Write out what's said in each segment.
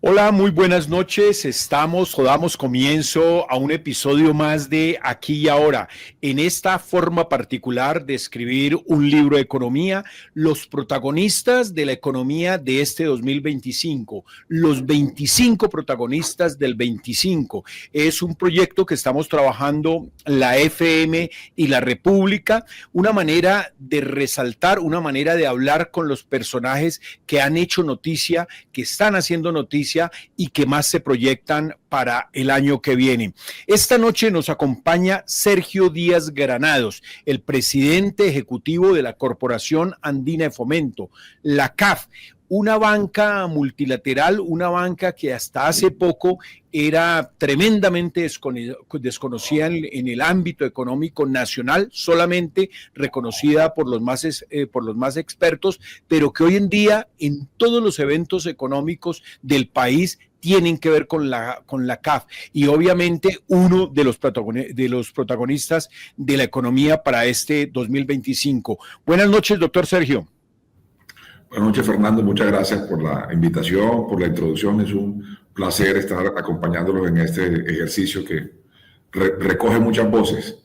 Hola, muy buenas noches. Damos comienzo a un episodio más de Aquí y Ahora. En esta forma particular de escribir un libro de economía, los protagonistas de la economía de este 2025, los 25 protagonistas del 25. Es un proyecto que estamos trabajando la FM y la República, una manera de resaltar, una manera de hablar con los personajes que han hecho noticia, que están haciendo noticia y que más se proyectan para el año que viene. Esta noche nos acompaña Sergio Díaz Granados, el presidente ejecutivo de la Corporación Andina de Fomento, la CAF, una banca multilateral, una banca que hasta hace poco era tremendamente desconocida en el ámbito económico nacional, solamente reconocida por los más expertos, pero que hoy en día en todos los eventos económicos del país tienen que ver con la CAF y obviamente uno de los protagonistas de la economía para este 2025. Buenas noches, doctor Sergio. Buenas noches, Fernando. Muchas gracias por la invitación, por la introducción. Es un placer estar acompañándolos en este ejercicio que recoge muchas voces.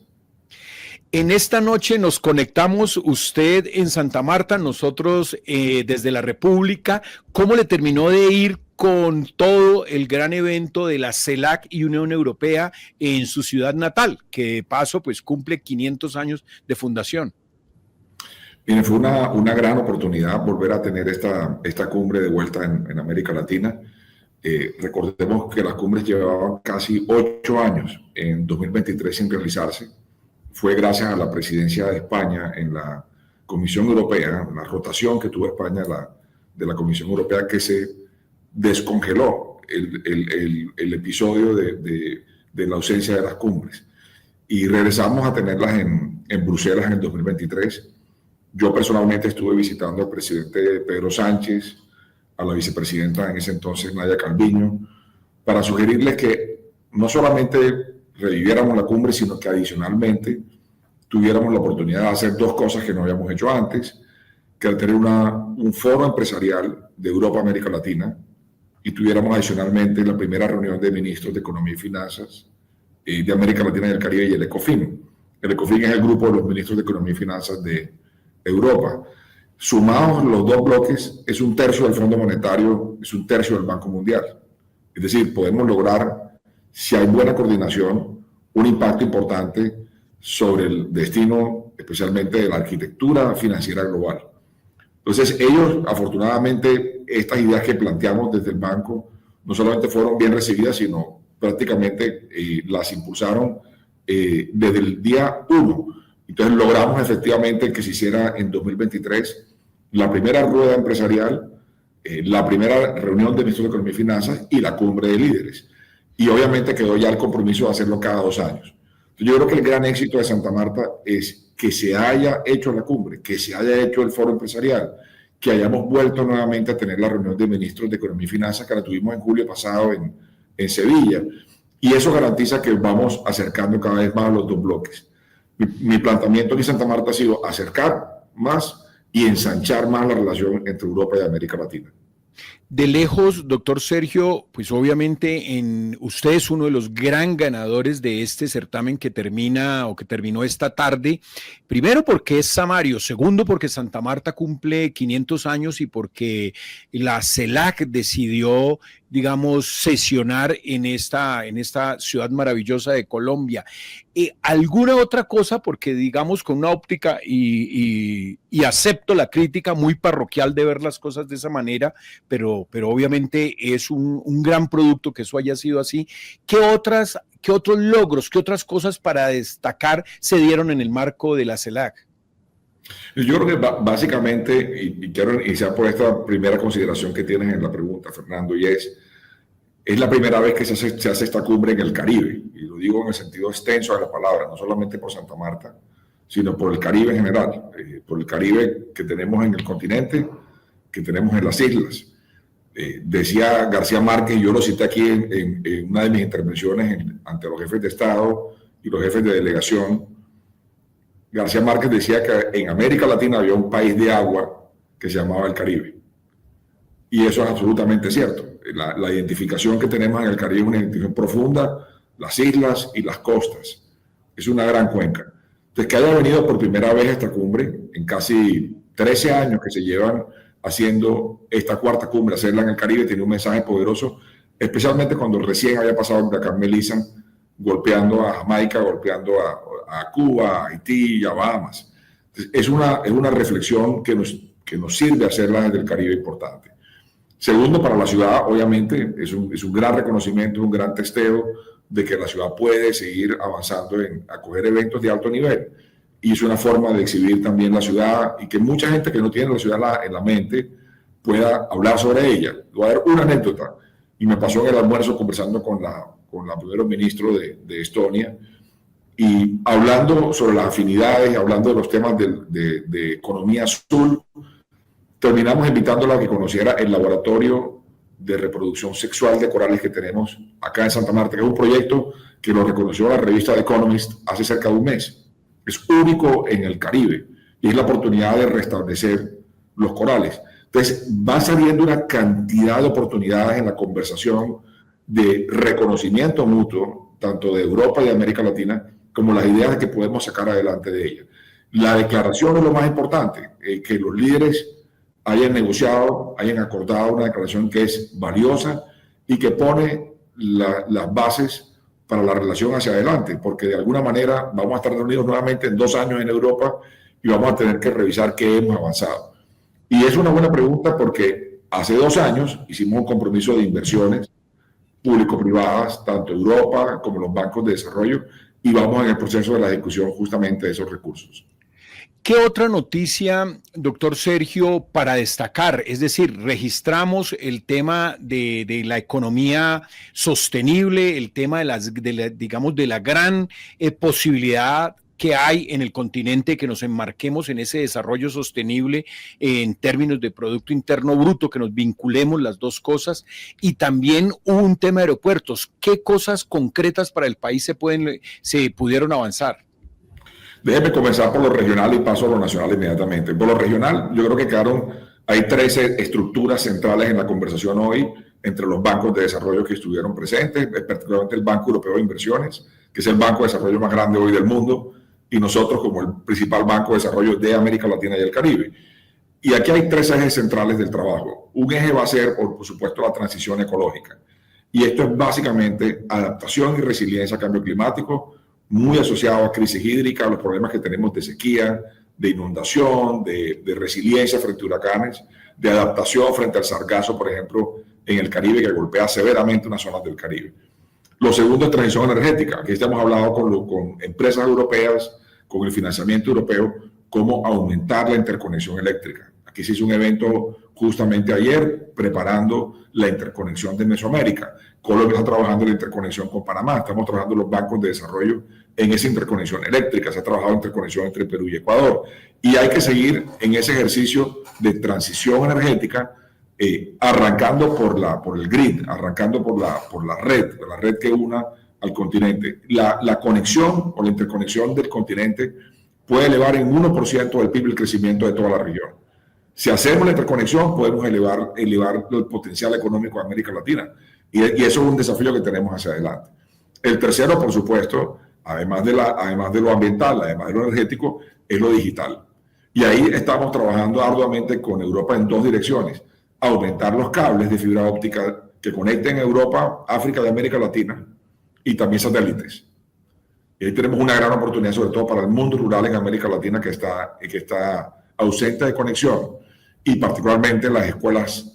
En esta noche nos conectamos, usted en Santa Marta, nosotros desde la República. ¿Cómo le terminó de ir con todo el gran evento de la CELAC y Unión Europea en su ciudad natal, que de paso pues cumple 500 años de fundación? Miren, fue una gran oportunidad volver a tener esta cumbre de vuelta en América Latina. Recordemos que las cumbres llevaban casi 8 años en 2023 sin realizarse. Fue gracias a la presidencia de España en la Comisión Europea, la rotación que tuvo España de la Comisión Europea, que se descongeló el episodio de la ausencia de las cumbres. Y regresamos a tenerlas en Bruselas en el 2023. Yo personalmente estuve visitando al presidente Pedro Sánchez, a la vicepresidenta en ese entonces, Nadia Calviño, para sugerirles que no solamente reviviéramos la cumbre, sino que adicionalmente tuviéramos la oportunidad de hacer dos cosas que no habíamos hecho antes, que era tener un foro empresarial de Europa-América Latina y tuviéramos adicionalmente la primera reunión de ministros de Economía y Finanzas de América Latina y el Caribe y el ECOFIN. El ECOFIN es el grupo de los ministros de Economía y Finanzas de Europa. Sumados los dos bloques, es un tercio del Fondo Monetario, es un tercio del Banco Mundial. Es decir, podemos lograr, si hay buena coordinación, un impacto importante sobre el destino, especialmente de la arquitectura financiera global. Entonces, ellos, afortunadamente, estas ideas que planteamos desde el banco no solamente fueron bien recibidas, sino prácticamente las impulsaron desde el día 1. Entonces logramos efectivamente que se hiciera en 2023 la primera rueda empresarial, la primera reunión de ministros de Economía y Finanzas y la cumbre de líderes. Y obviamente quedó ya el compromiso de hacerlo cada 2 años. Entonces yo creo que el gran éxito de Santa Marta es que se haya hecho la cumbre, que se haya hecho el foro empresarial, que hayamos vuelto nuevamente a tener la reunión de ministros de Economía y Finanzas que la tuvimos en julio pasado en Sevilla. Y eso garantiza que vamos acercando cada vez más a los dos bloques. Mi planteamiento aquí en Santa Marta ha sido acercar más y ensanchar más la relación entre Europa y América Latina. De lejos, doctor Sergio, pues obviamente usted es uno de los gran ganadores de este certamen que terminó esta tarde. Primero porque es Samario, segundo porque Santa Marta cumple 500 años y porque la CELAC decidió, digamos, sesionar en esta ciudad maravillosa de Colombia. ¿Alguna otra cosa? Porque digamos con una óptica y acepto la crítica muy parroquial de ver las cosas de esa manera, pero obviamente es un gran producto que eso haya sido así. ¿Qué otros logros, qué otras cosas para destacar se dieron en el marco de la CELAC? Yo creo que básicamente, y quiero iniciar por esta primera consideración que tienes en la pregunta, Fernando, y es la primera vez que se hace esta cumbre en el Caribe, y lo digo en el sentido extenso de la palabra, no solamente por Santa Marta, sino por el Caribe en general, por el Caribe que tenemos en el continente, que tenemos en las islas. Decía García Márquez, y yo lo cité aquí en una de mis intervenciones ante los jefes de Estado y los jefes de delegación. García Márquez decía que en América Latina había un país de agua que se llamaba el Caribe. Y eso es absolutamente cierto. La identificación que tenemos en el Caribe es una identificación profunda, las islas y las costas. Es una gran cuenca. Entonces, que haya venido por primera vez a esta cumbre, en casi 13 años que se llevan haciendo esta cuarta cumbre, hacerla en el Caribe, tiene un mensaje poderoso, especialmente cuando recién había pasado el huracán Melissa, golpeando a Jamaica, golpeando a Cuba, a Haití y a Bahamas. Entonces, es una reflexión que nos sirve hacerla desde el Caribe importante. Segundo, para la ciudad, obviamente, es un gran reconocimiento, un gran testeo de que la ciudad puede seguir avanzando en acoger eventos de alto nivel. Y es una forma de exhibir también la ciudad y que mucha gente que no tiene la ciudad en la mente pueda hablar sobre ella. Voy a dar una anécdota. Y me pasó en el almuerzo conversando con la primer ministro de Estonia y hablando sobre las afinidades, hablando de los temas de economía azul, terminamos invitándola a que conociera el laboratorio de reproducción sexual de corales que tenemos acá en Santa Marta, que es un proyecto que lo reconoció la revista The Economist hace cerca de un mes. Es único en el Caribe y es la oportunidad de restablecer los corales. Entonces, va saliendo una cantidad de oportunidades en la conversación de reconocimiento mutuo, tanto de Europa y de América Latina, como las ideas que podemos sacar adelante de ella. La declaración es lo más importante, que los líderes hayan negociado, hayan acordado una declaración que es valiosa y que pone las bases para la relación hacia adelante, porque de alguna manera vamos a estar reunidos nuevamente en 2 años en Europa y vamos a tener que revisar qué hemos avanzado. Y es una buena pregunta porque hace 2 años hicimos un compromiso de inversiones público-privadas, tanto Europa como los bancos de desarrollo, y vamos en el proceso de la ejecución justamente de esos recursos. ¿Qué otra noticia, doctor Sergio, para destacar? Es decir, registramos el tema de la economía sostenible, el tema de la gran posibilidad que hay en el continente, que nos enmarquemos en ese desarrollo sostenible en términos de Producto Interno Bruto, que nos vinculemos las dos cosas, y también un tema de aeropuertos. ¿Qué cosas concretas para el país se pudieron avanzar? Déjeme comenzar por lo regional y paso a lo nacional inmediatamente. Por lo regional, yo creo que hay 13 estructuras centrales en la conversación hoy entre los bancos de desarrollo que estuvieron presentes, particularmente el Banco Europeo de Inversiones, que es el banco de desarrollo más grande hoy del mundo, y nosotros como el principal banco de desarrollo de América Latina y el Caribe. Y aquí hay 3 ejes centrales del trabajo. Un eje va a ser, por supuesto, la transición ecológica. Y esto es básicamente adaptación y resiliencia al cambio climático, muy asociado a crisis hídrica, a los problemas que tenemos de sequía, de inundación, de resiliencia frente a huracanes, de adaptación frente al sargazo, por ejemplo, en el Caribe, que golpea severamente unas zonas del Caribe. Lo segundo es transición energética. Aquí estamos hablando con empresas europeas, con el financiamiento europeo, cómo aumentar la interconexión eléctrica. Aquí se hizo un evento justamente ayer preparando la interconexión de Mesoamérica. Colombia está trabajando en la interconexión con Panamá, estamos trabajando los bancos de desarrollo en esa interconexión eléctrica, se ha trabajado en interconexión entre Perú y Ecuador. Y hay que seguir en ese ejercicio de transición energética, arrancando por el grid, arrancando por la red que una al continente. La conexión o la interconexión del continente puede elevar en 1% del PIB el crecimiento de toda la región. Si hacemos la interconexión, podemos elevar el potencial económico de América Latina. Y eso es un desafío que tenemos hacia adelante. El tercero, por supuesto, además de lo ambiental, además de lo energético, es lo digital. Y ahí estamos trabajando arduamente con Europa en 2 direcciones. Aumentar los cables de fibra óptica que conecten Europa, África y América Latina, y también satélites. Y ahí tenemos una gran oportunidad, sobre todo para el mundo rural en América Latina, que está ausente de conexión, y particularmente las escuelas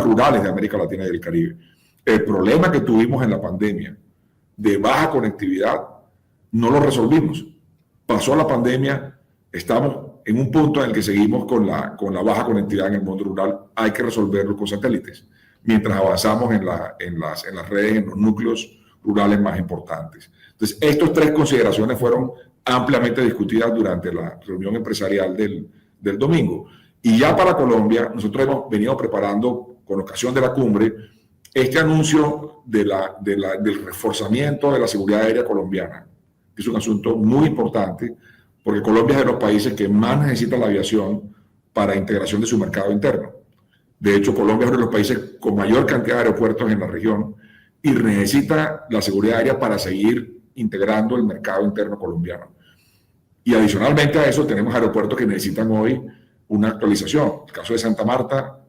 rurales de América Latina y del Caribe. El problema que tuvimos en la pandemia de baja conectividad no lo resolvimos. Pasó la pandemia, estamos en un punto en el que seguimos con la baja conectividad en el mundo rural. Hay que resolverlo con satélites, mientras avanzamos en las redes, en los núcleos rurales más importantes. Entonces, estas 3 consideraciones fueron ampliamente discutidas durante la reunión empresarial del domingo. Y ya para Colombia, nosotros hemos venido preparando, con ocasión de la cumbre, este anuncio del reforzamiento de la seguridad aérea colombiana, que es un asunto muy importante, porque Colombia es de los países que más necesita la aviación para integración de su mercado interno. De hecho, Colombia es uno de los países con mayor cantidad de aeropuertos en la región y necesita la seguridad aérea para seguir integrando el mercado interno colombiano. Y adicionalmente a eso tenemos aeropuertos que necesitan hoy una actualización. El caso de Santa Marta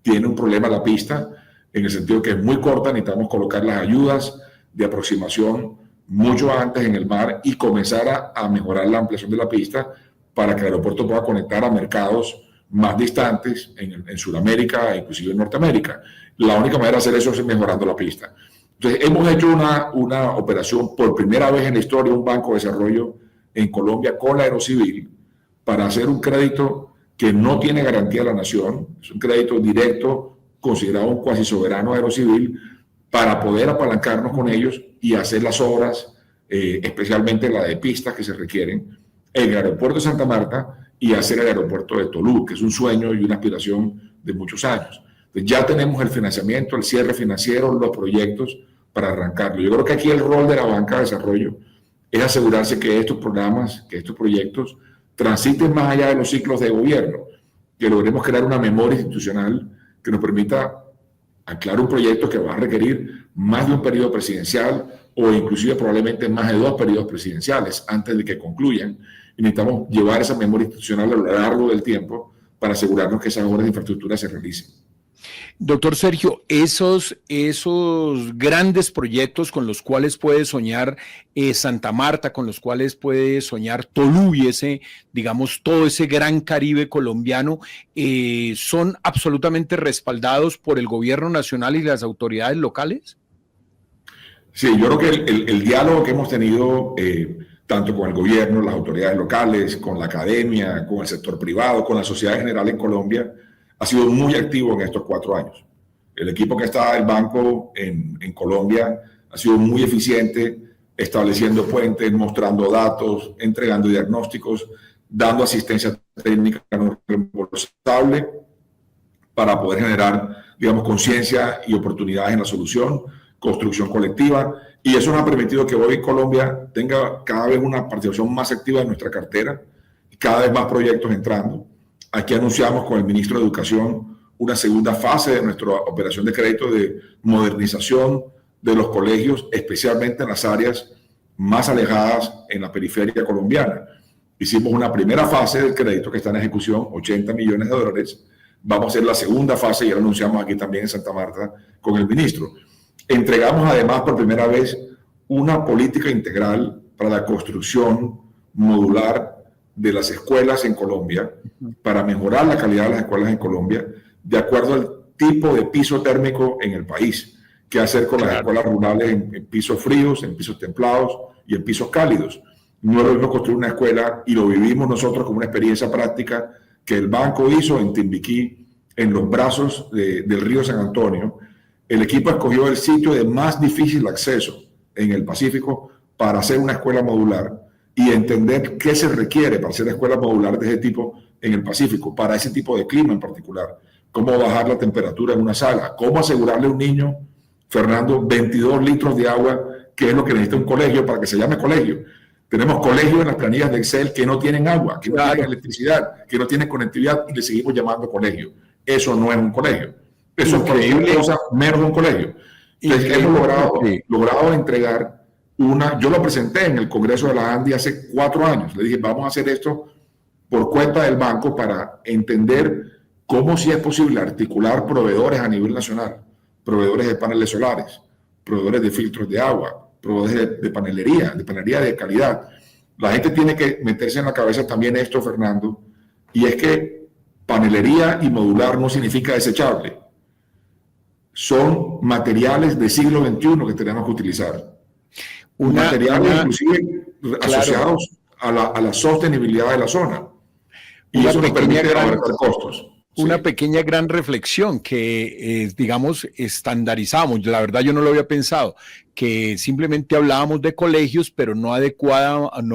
tiene un problema la pista, en el sentido que es muy corta, necesitamos colocar las ayudas de aproximación mucho antes en el mar y comenzar a mejorar la ampliación de la pista para que el aeropuerto pueda conectar a mercados más distantes en Sudamérica e inclusive en Norteamérica. La única manera de hacer eso es mejorando la pista. Entonces, hemos hecho una operación por primera vez en la historia, un banco de desarrollo en Colombia con la Aerocivil para hacer un crédito que no tiene garantía de la nación, es un crédito directo considerado un cuasi soberano Aerocivil para poder apalancarnos con ellos y hacer las obras, especialmente la de pistas que se requieren en el aeropuerto de Santa Marta y hacer el aeropuerto de Tolú, que es un sueño y una aspiración de muchos años. Entonces ya tenemos el financiamiento, el cierre financiero, los proyectos para arrancarlo. Yo creo que aquí el rol de la banca de desarrollo es asegurarse que estos programas, que estos proyectos transiten más allá de los ciclos de gobierno, que logremos crear una memoria institucional que nos permita anclar un proyecto que va a requerir más de un periodo presidencial o inclusive probablemente más de 2 periodos presidenciales antes de que concluyan. Y necesitamos llevar esa memoria institucional a lo largo del tiempo para asegurarnos que esas obras de infraestructura se realicen. Doctor Sergio, esos grandes proyectos con los cuales puede soñar Santa Marta, con los cuales puede soñar Tolú y digamos, todo ese gran Caribe colombiano, ¿son absolutamente respaldados por el gobierno nacional y las autoridades locales? Sí, yo creo que el diálogo que hemos tenido tanto con el gobierno, las autoridades locales, con la academia, con el sector privado, con la sociedad en general en Colombia, ha sido muy activo en estos 4 años. El equipo que está del banco en Colombia ha sido muy eficiente, estableciendo puentes, mostrando datos, entregando diagnósticos, dando asistencia técnica no reembolsable para poder generar, digamos, conciencia y oportunidades en la solución, construcción colectiva. Y eso nos ha permitido que hoy Colombia tenga cada vez una participación más activa en nuestra cartera y cada vez más proyectos entrando. Aquí anunciamos con el ministro de Educación una segunda fase de nuestra operación de crédito de modernización de los colegios, especialmente en las áreas más alejadas en la periferia colombiana. Hicimos una primera fase del crédito que está en ejecución, $80 millones. Vamos a hacer la segunda fase, ya lo anunciamos aquí también en Santa Marta con el ministro. Entregamos además por primera vez una política integral para la construcción modular de las escuelas en Colombia, para mejorar la calidad de las escuelas en Colombia, de acuerdo al tipo de piso térmico en el país, qué hacer con las escuelas rurales en pisos fríos, en pisos templados y en pisos cálidos. No es lo mismo construir una escuela, y lo vivimos nosotros como una experiencia práctica que el banco hizo en Timbiquí, en los brazos del río San Antonio. El equipo escogió el sitio de más difícil acceso en el Pacífico para hacer una escuela modular y entender qué se requiere para hacer escuelas modulares de ese tipo en el Pacífico, para ese tipo de clima en particular. Cómo bajar la temperatura en una sala, cómo asegurarle a un niño, Fernando, 22 litros de agua, que es lo que necesita un colegio para que se llame colegio. Tenemos colegios en las planillas de Excel que no tienen agua, que no tienen electricidad, que no tienen conectividad y le seguimos llamando colegio. Eso no es un colegio. Eso es cualquier cosa menos un colegio. Entonces, hemos logrado entregar yo lo presenté en el Congreso de la ANDI hace 4 años. Le dije, vamos a hacer esto por cuenta del banco para entender cómo sí es posible articular proveedores a nivel nacional, proveedores de paneles solares, proveedores de filtros de agua, proveedores de panelería de calidad. La gente tiene que meterse en la cabeza también esto, Fernando, y es que panelería y modular no significa desechable. Son materiales del siglo XXI que tenemos que utilizar. Materiales inclusive asociados a la sostenibilidad de la zona. Y eso nos permite abaratar costos. Una pequeña gran reflexión que, digamos, estandarizamos. La verdad yo no lo había pensado, que simplemente hablábamos de colegios, pero no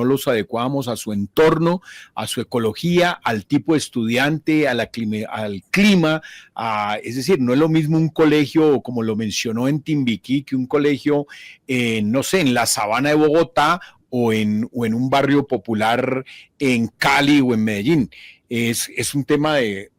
los adecuábamos a su entorno, a su ecología, al tipo de estudiante, al clima. Es decir, no es lo mismo un colegio, como lo mencionó en Timbiquí, que un colegio, no sé, en la sabana de Bogotá o en un barrio popular en Cali o en Medellín. Es un tema de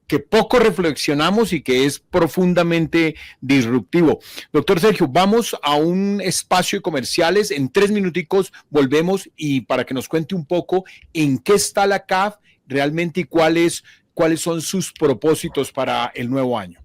que poco reflexionamos y que es profundamente disruptivo. Doctor Sergio, vamos a un espacio de comerciales. En 3 minuticos volvemos y para que nos cuente un poco en qué está la CAF realmente y cuáles son sus propósitos para el nuevo año.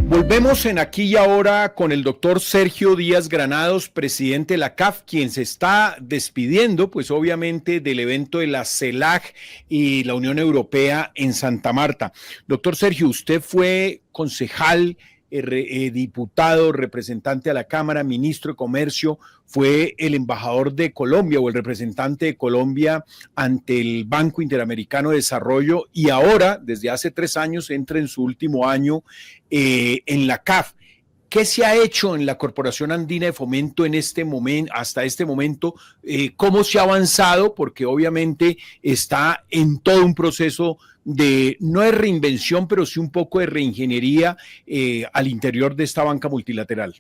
Volvemos en Aquí y Ahora con el doctor Sergio Díaz Granados, presidente de la CAF, quien se está despidiendo, pues obviamente, del evento de la CELAC y la Unión Europea en Santa Marta. Doctor Sergio, usted fue concejal, diputado, representante a la Cámara, ministro de Comercio, fue el embajador de Colombia o el representante de Colombia ante el Banco Interamericano de Desarrollo y ahora, desde hace 3 años, entra en su último año en la CAF. ¿Qué se ha hecho en la Corporación Andina de Fomento en este momento, hasta este momento? ¿Cómo se ha avanzado? Porque obviamente está en todo un proceso de, no de reinvención, pero sí un poco de reingeniería al interior de esta banca multilateral.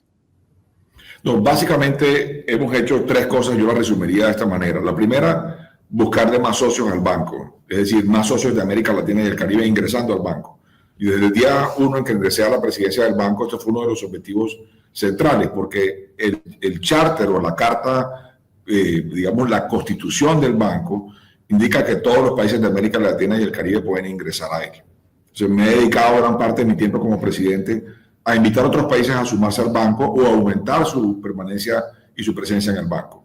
No, básicamente hemos hecho 3 cosas, yo las resumiría de esta manera. La primera, buscarle más socios al banco, es decir, más socios de América Latina y el Caribe ingresando al banco. Y desde el día 1 en que ingresé a la presidencia del banco, esto fue uno de los objetivos centrales, porque el charter o la carta, digamos, la constitución del banco, indica que todos los países de América Latina y el Caribe pueden ingresar a él. Entonces, me he dedicado gran parte de mi tiempo como presidente a invitar a otros países a sumarse al banco o a aumentar su permanencia y su presencia en el banco.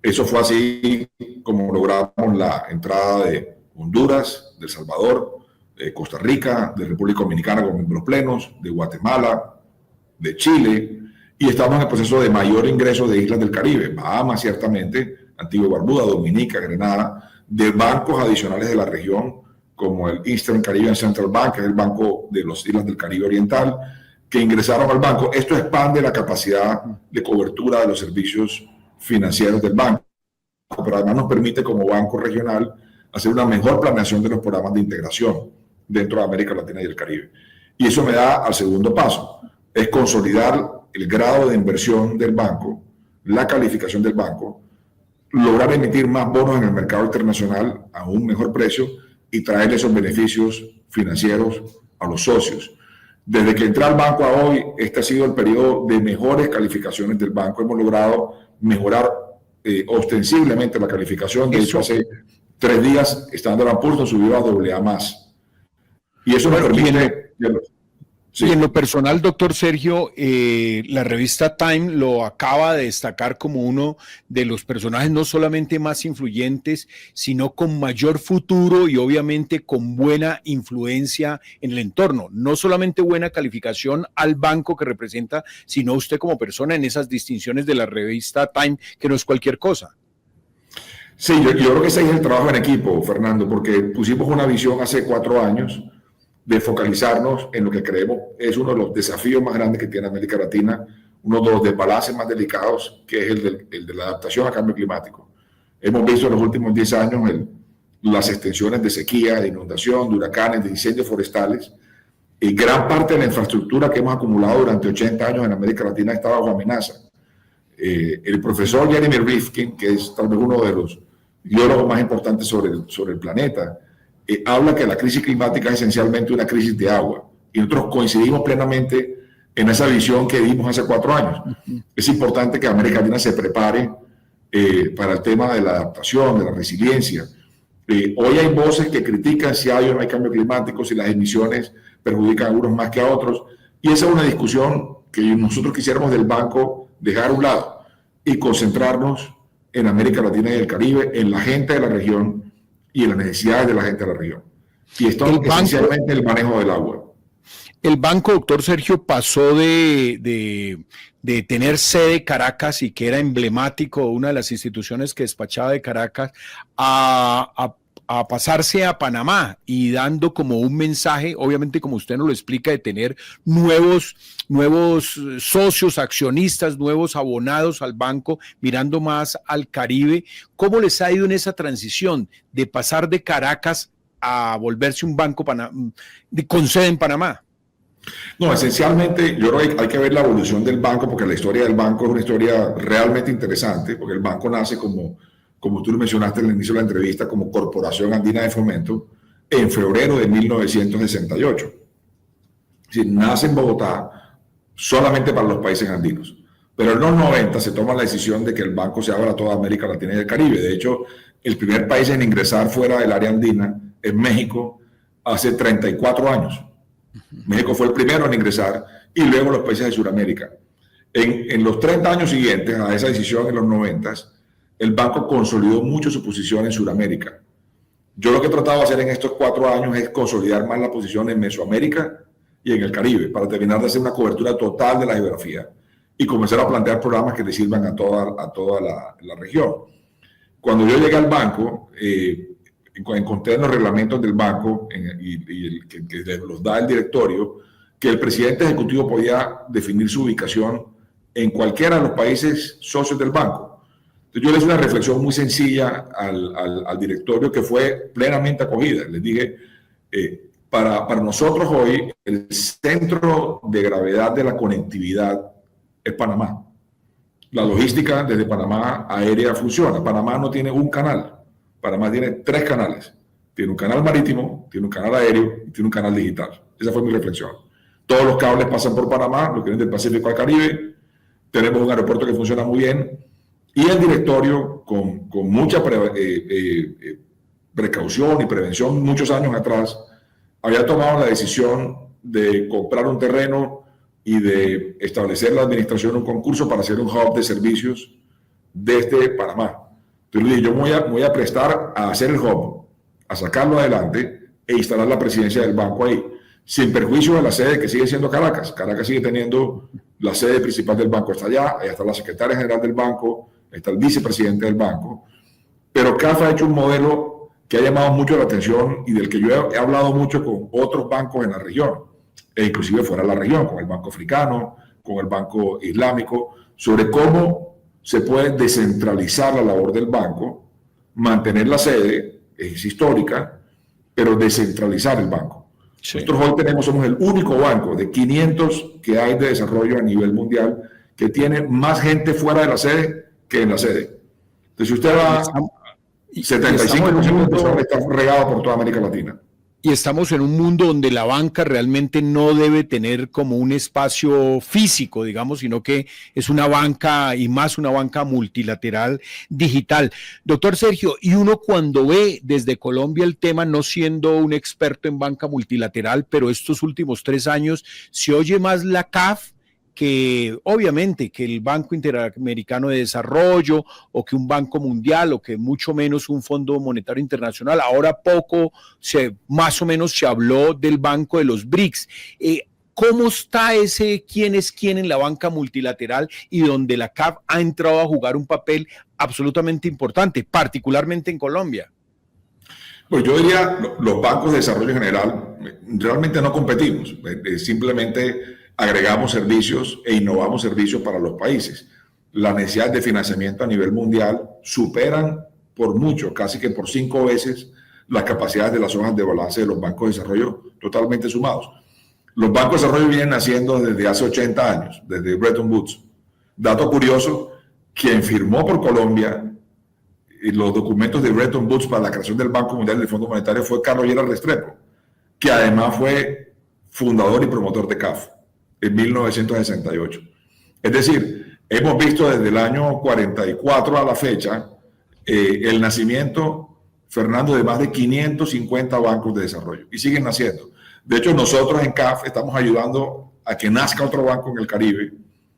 Eso fue así como logramos la entrada de Honduras, de El Salvador, de Costa Rica, de República Dominicana con miembros plenos, de Guatemala, de Chile, y estamos en el proceso de mayor ingreso de islas del Caribe, Bahamas ciertamente, Antigua y Barbuda, Dominica, Grenada, de bancos adicionales de la región, como el Eastern Caribbean Central Bank, que es el banco de las islas del Caribe Oriental, que ingresaron al banco. Esto expande la capacidad de cobertura de los servicios financieros del banco, pero además nos permite como banco regional hacer una mejor planeación de los programas de integración dentro de América Latina y el Caribe. Y eso me da al segundo paso, es consolidar el grado de inversión del banco, la calificación del banco, lograr emitir más bonos en el mercado internacional a un mejor precio y traer esos beneficios financieros a los socios. Desde que entré al banco a hoy, este ha sido el periodo de mejores calificaciones del banco. Hemos logrado mejorar ostensiblemente la calificación. De hecho, hace 3 días, Standard & Poor's nos subió a AA+. Y eso nos permite... Sí. Y en lo personal, doctor Sergio, la revista Time lo acaba de destacar como uno de los personajes no solamente más influyentes, sino con mayor futuro y obviamente con buena influencia en el entorno. No solamente buena calificación al banco que representa, sino usted como persona en esas distinciones de la revista Time, que no es cualquier cosa. Sí, yo creo que ese es el trabajo en equipo, Fernando, porque pusimos una visión hace 4 años de focalizarnos en lo que creemos es uno de los desafíos más grandes que tiene América Latina, uno de los desbalances más delicados, que es el de la adaptación al cambio climático. Hemos visto en los últimos 10 años las extensiones de sequía, de inundación, de huracanes, de incendios forestales, y gran parte de la infraestructura que hemos acumulado durante 80 años en América Latina está bajo amenaza. El profesor Jeremy Rifkin, que es tal vez uno de los biólogos más importantes sobre el planeta, habla que la crisis climática es esencialmente una crisis de agua. Y nosotros coincidimos plenamente en esa visión que dimos hace 4 años. Es importante que América Latina se prepare para el tema de la adaptación, de la resiliencia. Hoy hay voces que critican si hay o no hay cambio climático, si las emisiones perjudican a unos más que a otros. Y esa es una discusión que nosotros quisiéramos del banco dejar a un lado y concentrarnos en América Latina y el Caribe, en la gente de la región y en las necesidades de la gente de la región. Y esto es esencialmente el manejo del agua. El banco, doctor Sergio, pasó de tener sede Caracas y que era emblemático, una de las instituciones que despachaba de Caracas, a a pasarse a Panamá y dando como un mensaje, obviamente como usted nos lo explica, de tener nuevos socios, accionistas, nuevos abonados al banco, mirando más al Caribe. ¿Cómo les ha ido en esa transición de pasar de Caracas a volverse un banco con sede en Panamá? No, esencialmente yo creo que hay que ver la evolución del banco, porque la historia del banco es una historia realmente interesante, porque el banco nace como tú lo mencionaste en el inicio de la entrevista, como Corporación Andina de Fomento en febrero de 1968. Es decir, nace en Bogotá solamente para los países andinos. Pero en los 90 se toma la decisión de que el banco se abra a toda América Latina y el Caribe. De hecho, el primer país en ingresar fuera del área andina es México hace 34 años. México fue el primero en ingresar y luego los países de Sudamérica. En los 30 años siguientes a esa decisión, en los 90, el banco consolidó mucho su posición en Sudamérica. Yo lo que he tratado de hacer en estos 4 años es consolidar más la posición en Mesoamérica y en el Caribe para terminar de hacer una cobertura total de la geografía y comenzar a plantear programas que le sirvan a toda la región. Cuando yo llegué al banco, encontré en los reglamentos del banco que los da el directorio que el presidente ejecutivo podía definir su ubicación en cualquiera de los países socios del banco. Entonces yo le hice una reflexión muy sencilla al directorio que fue plenamente acogida. Les dije, para nosotros hoy el centro de gravedad de la conectividad es Panamá. La logística desde Panamá aérea funciona. Panamá no tiene un canal. Panamá tiene 3 canales. Tiene un canal marítimo, tiene un canal aéreo y tiene un canal digital. Esa fue mi reflexión. Todos los cables pasan por Panamá, los que vienen del Pacífico al Caribe. Tenemos un aeropuerto que funciona muy bien. Y el directorio, con mucha precaución y prevención, muchos años atrás, había tomado la decisión de comprar un terreno y de establecer la administración un concurso para hacer un hub de servicios desde Panamá. Entonces le dije, yo me voy a prestar a hacer el hub, a sacarlo adelante e instalar la presidencia del banco ahí, sin perjuicio de la sede que sigue siendo Caracas. Caracas sigue teniendo la sede principal del banco, está allá está la secretaria general del banco, está el vicepresidente del banco, pero CAF ha hecho un modelo que ha llamado mucho la atención y del que yo he hablado mucho con otros bancos en la región, e inclusive fuera de la región, con el Banco Africano, con el Banco Islámico, sobre cómo se puede descentralizar la labor del banco, mantener la sede, es histórica, pero descentralizar el banco. Sí. Nosotros hoy somos el único banco de 500 que hay de desarrollo a nivel mundial que tiene más gente fuera de la sede que en la sede. Entonces, si usted va, 75% de personas están regadas por toda América Latina. Y estamos en un mundo donde la banca realmente no debe tener como un espacio físico, digamos, sino que es una banca y más una banca multilateral digital. Doctor Sergio, y uno cuando ve desde Colombia el tema, no siendo un experto en banca multilateral, pero estos últimos 3 años se oye más la CAF que obviamente que el Banco Interamericano de Desarrollo o que un Banco Mundial o que mucho menos un Fondo Monetario Internacional. Ahora más o menos se habló del Banco de los BRICS. ¿Cómo está ese quién es quién en la banca multilateral y donde la CAF ha entrado a jugar un papel absolutamente importante, particularmente en Colombia? Pues yo diría, los bancos de desarrollo en general realmente no competimos, simplemente agregamos servicios e innovamos servicios para los países. Las necesidades de financiamiento a nivel mundial superan por mucho, casi que por 5 veces, las capacidades de las hojas de balance de los bancos de desarrollo totalmente sumados. Los bancos de desarrollo vienen naciendo desde hace 80 años, desde Bretton Woods. Dato curioso, quien firmó por Colombia los documentos de Bretton Woods para la creación del Banco Mundial y del Fondo Monetario fue Carlos Lleras Restrepo, que además fue fundador y promotor de CAF en 1968. Es decir, hemos visto desde el año 44 a la fecha el nacimiento, Fernando, de más de 550 bancos de desarrollo y siguen naciendo. De hecho, nosotros en CAF estamos ayudando a que nazca otro banco en el Caribe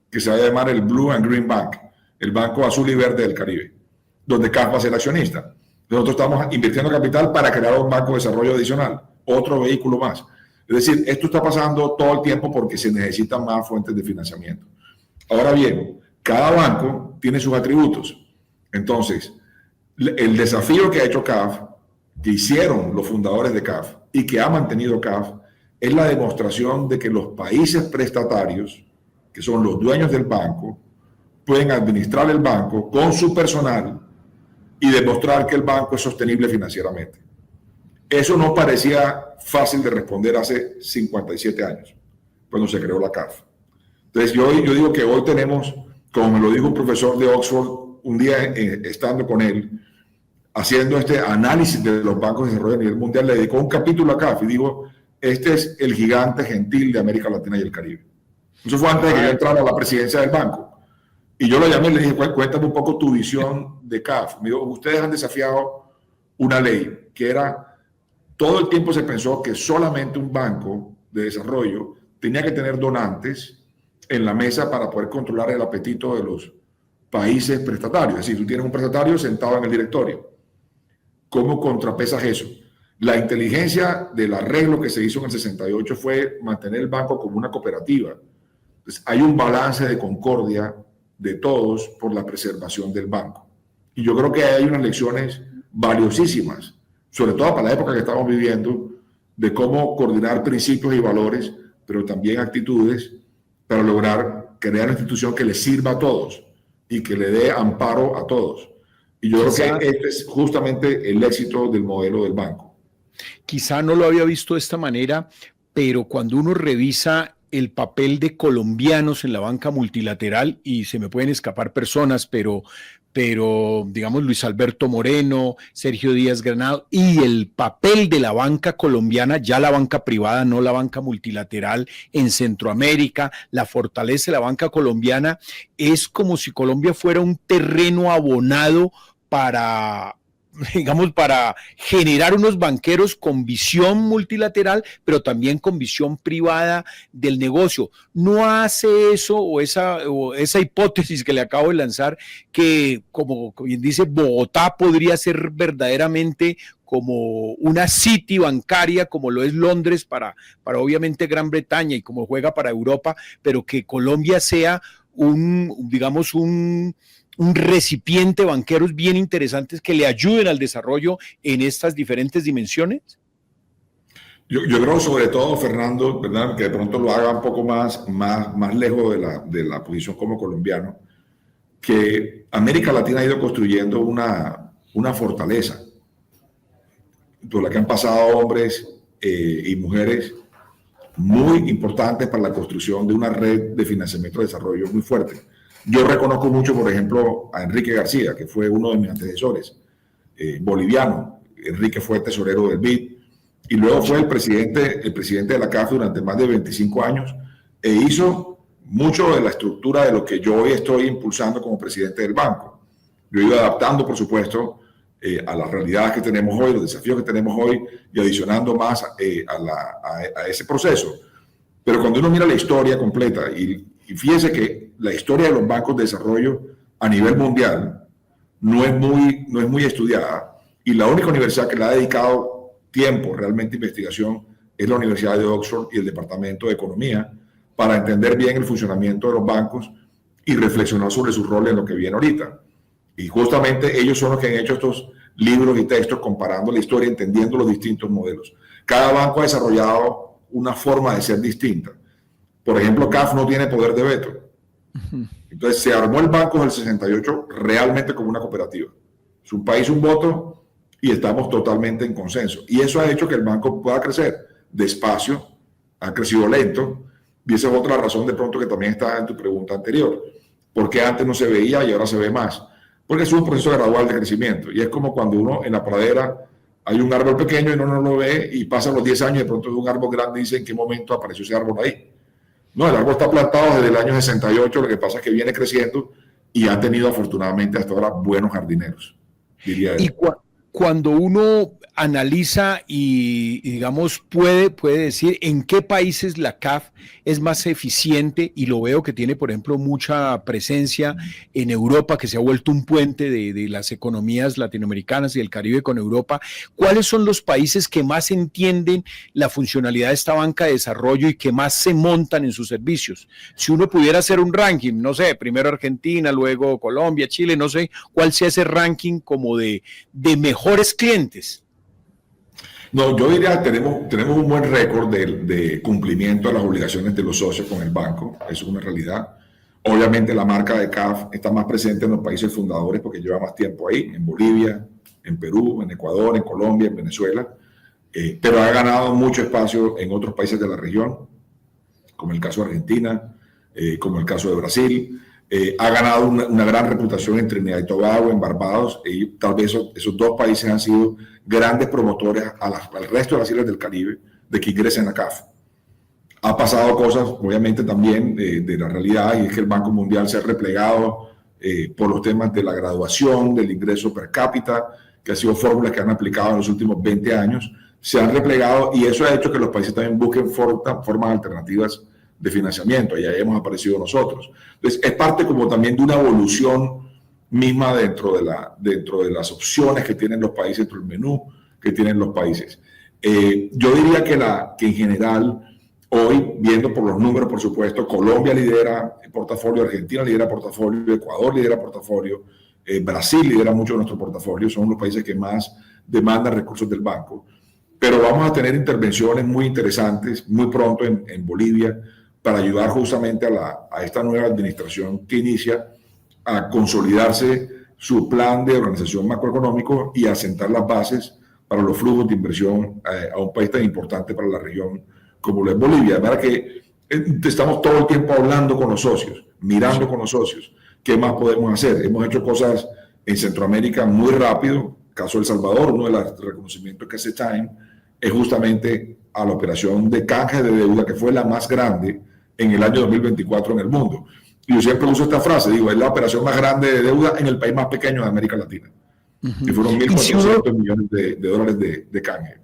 que se va a llamar el Blue and Green Bank, el Banco Azul y Verde del Caribe, donde CAF va a ser accionista. Nosotros estamos invirtiendo capital para crear un banco de desarrollo adicional, otro vehículo más. Es decir, esto está pasando todo el tiempo porque se necesitan más fuentes de financiamiento. Ahora bien, cada banco tiene sus atributos. Entonces, el desafío que ha hecho CAF que hicieron los fundadores de CAF y que ha mantenido CAF es la demostración de que los países prestatarios, que son los dueños del banco, pueden administrar el banco con su personal y demostrar que el banco es sostenible financieramente. Eso no parecía fácil de responder hace 57 años, cuando se creó la CAF. Entonces yo digo que hoy tenemos, como me lo dijo un profesor de Oxford un día estando con él, haciendo este análisis de los bancos de desarrollo a nivel mundial, le dedicó un capítulo a CAF y dijo, este es el gigante gentil de América Latina y el Caribe. Eso fue antes de que yo entrara a la presidencia del banco. Y yo lo llamé y le dije, cuéntame un poco tu visión de CAF. Me dijo, ustedes han desafiado una ley que era, todo el tiempo se pensó que solamente un banco de desarrollo tenía que tener donantes en la mesa para poder controlar el apetito de los países prestatarios. Es decir, tú tienes un prestatario sentado en el directorio. ¿Cómo contrapesas eso? La inteligencia del arreglo que se hizo en el 68 fue mantener el banco como una cooperativa. Entonces, hay un balance de concordia de todos por la preservación del banco. Y yo creo que hay unas lecciones valiosísimas, sobre todo para la época que estamos viviendo, de cómo coordinar principios y valores, pero también actitudes para lograr crear una institución que le sirva a todos y que le dé amparo a todos. Y yo creo que este es justamente el éxito del modelo del banco. Quizá no lo había visto de esta manera, pero cuando uno revisa el papel de colombianos en la banca multilateral, y se me pueden escapar personas, pero digamos Luis Alberto Moreno, Sergio Díaz Granado, y el papel de la banca colombiana, ya la banca privada, no la banca multilateral en Centroamérica, la fortaleza de la banca colombiana, es como si Colombia fuera un terreno abonado para, digamos, para generar unos banqueros con visión multilateral, pero también con visión privada del negocio. ¿No hace eso o esa hipótesis que le acabo de lanzar, que, como bien dice, Bogotá podría ser verdaderamente como una city bancaria, como lo es Londres para obviamente Gran Bretaña y como juega para Europa, pero que Colombia sea digamos, un recipiente de banqueros bien interesantes que le ayuden al desarrollo en estas diferentes dimensiones? Yo creo sobre todo, Fernando, ¿verdad?, que de pronto lo haga un poco más lejos de la posición como colombiano, que América Latina ha ido construyendo una fortaleza por la que han pasado hombres y mujeres muy importantes para la construcción de una red de financiamiento de desarrollo muy fuerte. Yo reconozco mucho, por ejemplo, a Enrique García, que fue uno de mis antecesores, boliviano. Enrique fue tesorero del BID y luego fue el presidente de la CAF durante más de 25 años e hizo mucho de la estructura de lo que yo hoy estoy impulsando como presidente del banco. Yo he ido adaptando, por supuesto, a las realidades que tenemos hoy, los desafíos que tenemos hoy y adicionando más a ese proceso. Pero cuando uno mira la historia completa y fíjese que la historia de los bancos de desarrollo a nivel mundial no es muy estudiada, y la única universidad que le ha dedicado tiempo realmente a investigación es la Universidad de Oxford y el Departamento de Economía, para entender bien el funcionamiento de los bancos y reflexionar sobre su rol en lo que viene ahorita. Y justamente ellos son los que han hecho estos libros y textos comparando la historia, entendiendo los distintos modelos. Cada banco ha desarrollado una forma de ser distinta. Por ejemplo, CAF no tiene poder de veto. Entonces se armó el banco del 68 realmente como una cooperativa. Es un país, un voto, y estamos totalmente en consenso. Y eso ha hecho que el banco pueda crecer despacio, ha crecido lento, y esa es otra razón de pronto que también está en tu pregunta anterior. ¿Por qué antes no se veía y ahora se ve más? Porque es un proceso gradual de crecimiento. Y es como cuando uno en la pradera hay un árbol pequeño y uno no lo ve y pasan los 10 años y de pronto es un árbol grande y dice en qué momento apareció ese árbol ahí. No, el árbol está plantado desde el año 68, lo que pasa es que viene creciendo y ha tenido afortunadamente hasta ahora buenos jardineros, diría él. Y cuando uno analiza y digamos puede decir en qué países la CAF es más eficiente, y lo veo que tiene, por ejemplo, mucha presencia en Europa, que se ha vuelto un puente de las economías latinoamericanas y del Caribe con Europa. ¿Cuáles son los países que más entienden la funcionalidad de esta banca de desarrollo y que más se montan en sus servicios? Si uno pudiera hacer un ranking, no sé, primero Argentina, luego Colombia, Chile, no sé cuál sea ese ranking como de mejores clientes. No, yo diría que tenemos un buen récord de cumplimiento de las obligaciones de los socios con el banco, eso es una realidad. Obviamente la marca de CAF está más presente en los países fundadores porque lleva más tiempo ahí, en Bolivia, en Perú, en Ecuador, en Colombia, en Venezuela, pero ha ganado mucho espacio en otros países de la región, como el caso de Argentina, como el caso de Brasil. Ha ganado una gran reputación en Trinidad y Tobago, en Barbados, y tal vez esos dos países han sido grandes promotores al resto de las islas del Caribe de que ingresen a CAF. Ha pasado cosas, obviamente, también de la realidad, y es que el Banco Mundial se ha replegado por los temas de la graduación, del ingreso per cápita, que han sido fórmulas que han aplicado en los últimos 20 años, se han replegado y eso ha hecho que los países también busquen formas alternativas de financiamiento, y ahí hemos aparecido nosotros. Entonces, es parte como también de una evolución misma dentro de las opciones que tienen los países, dentro del menú que tienen los países. Yo diría que en general, hoy, viendo por los números, por supuesto, Colombia lidera el portafolio, Argentina lidera portafolio, Ecuador lidera portafolio, Brasil lidera mucho de nuestro portafolio, son los países que más demandan recursos del banco. Pero vamos a tener intervenciones muy interesantes muy pronto en Bolivia para ayudar justamente a esta nueva administración que inicia a consolidarse su plan de organización macroeconómico y a sentar las bases para los flujos de inversión a un país tan importante para la región como lo es Bolivia. De manera que estamos todo el tiempo hablando con los socios, mirando con los socios qué más podemos hacer. Hemos hecho cosas en Centroamérica muy rápido, caso de El Salvador, uno de los reconocimientos que hace Time es justamente a la operación de canje de deuda, que fue la más grande en el año 2024 en el mundo. Y yo siempre uso esta frase, digo, es la operación más grande de deuda en el país más pequeño de América Latina. Y fueron 1.400 millones de dólares de canje.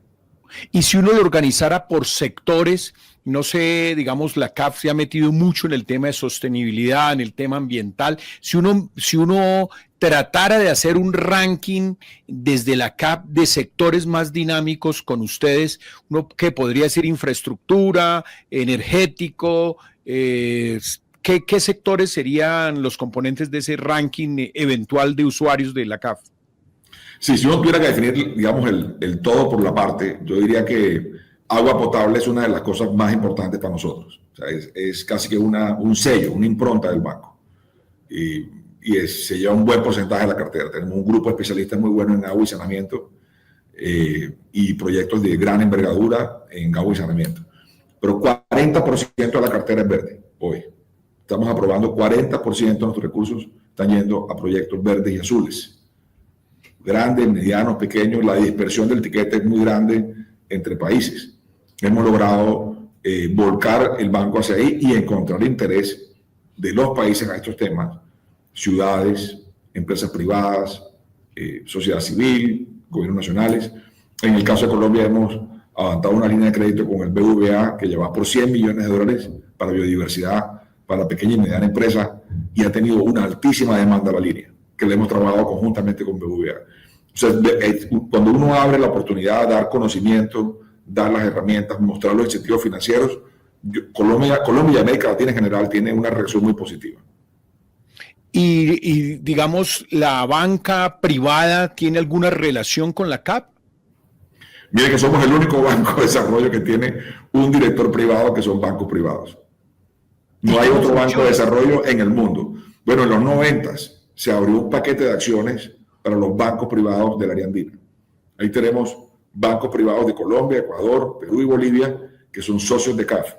Y si uno lo organizara por sectores, no sé, digamos, la CAF se ha metido mucho en el tema de sostenibilidad, en el tema ambiental. Si uno tratara de hacer un ranking desde la CAF de sectores más dinámicos con ustedes, uno que podría decir infraestructura, energético, ¿qué sectores serían los componentes de ese ranking eventual de usuarios de la CAF? Sí, si uno tuviera que definir, digamos, el todo por la parte, yo diría que agua potable es una de las cosas más importantes para nosotros. O sea, es casi que un sello, una impronta del banco. Se lleva un buen porcentaje de la cartera. Tenemos un grupo de especialistas muy bueno en agua y saneamiento y proyectos de gran envergadura en agua y saneamiento. Pero 40% de la cartera es verde hoy. Estamos aprobando 40% de nuestros recursos están yendo a proyectos verdes y azules. Grandes, medianos, pequeños, la dispersión del tiquete es muy grande entre países. Hemos logrado volcar el banco hacia ahí y encontrar interés de los países a estos temas, ciudades, empresas privadas, sociedad civil, gobiernos nacionales. En el caso de Colombia hemos avanzado una línea de crédito con el BBVA que lleva por 100 millones de dólares para biodiversidad, para la pequeña y mediana empresa, y ha tenido una altísima demanda a la línea, que le hemos trabajado conjuntamente con BBVA. O sea, cuando uno abre la oportunidad de dar conocimiento, dar las herramientas, mostrar los incentivos financieros, Colombia y América Latina en general tiene una reacción muy positiva. Y digamos, ¿la banca privada tiene alguna relación con la CAF? Miren que somos el único banco de desarrollo que tiene un director privado que son bancos privados. No hay otro banco de desarrollo en el mundo. Bueno, en los 90s se abrió un paquete de acciones para los bancos privados del área andina. Ahí tenemos bancos privados de Colombia, Ecuador, Perú y Bolivia, que son socios de CAF.